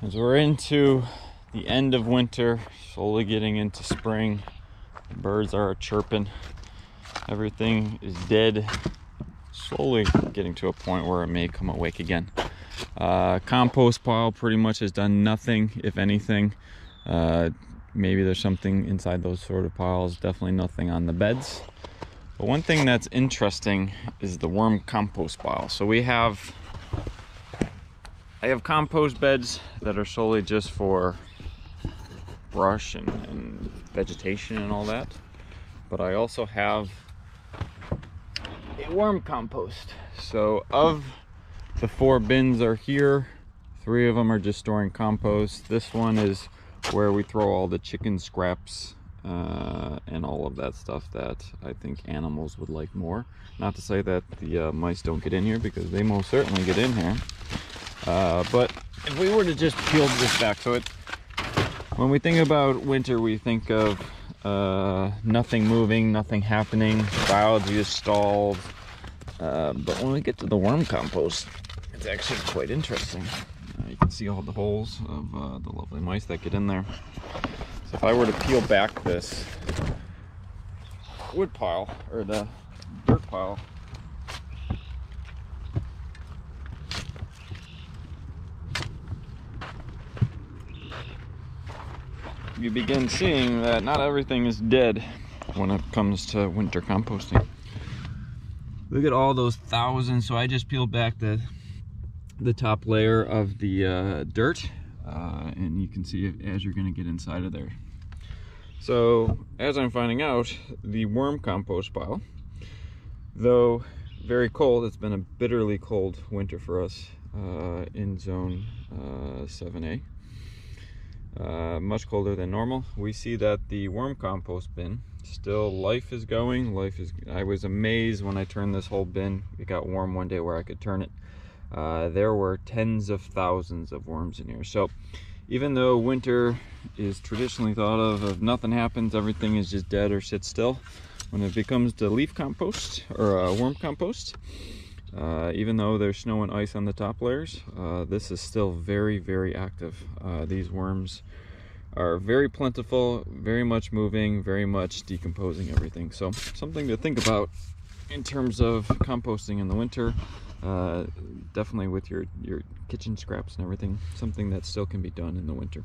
As we're into the end of winter, slowly getting into spring, the birds are chirping, everything is dead, slowly getting to a point where it may come awake again. Compost pile pretty much has done nothing, if anything. Maybe there's something inside those sort of piles, definitely nothing on the beds. But one thing that's interesting is the worm compost pile. So I have compost beds that are solely just for brush and vegetation and all that. But I also have a worm compost. So of the 4 bins are here, 3 of them are just storing compost. This one is where we throw all the chicken scraps and all of that stuff that I think animals would like more. Not to say that the mice don't get in here, because they most certainly get in here. But if we were to just peel this back, so when we think about winter, we think of nothing moving, nothing happening, biology is stalled. But when we get to the worm compost, it's actually quite interesting. You can see all the holes of the lovely mice that get in there. So if I were to peel back this wood pile, or the dirt pile, you begin seeing that not everything is dead when it comes to winter composting. Look at all those thousands. So I just peeled back the top layer of the dirt, and you can see it as you're going to get inside of there. So as I'm finding out, the worm compost pile, though very cold, it's been a bitterly cold winter for us in zone 7A, much colder than normal. We see that the worm compost bin, still life is going. I was amazed when I turned this whole bin. It got warm one day where I could turn it. There were tens of thousands of worms in here. So even though winter is traditionally thought of nothing happens, everything is just dead or sits still, when it becomes to leaf compost or worm compost, even though there's snow and ice on the top layers, this is still very, very active. These worms are very plentiful, very much moving, very much decomposing everything. So something to think about in terms of composting in the winter. Definitely with your kitchen scraps and everything, something that still can be done in the winter.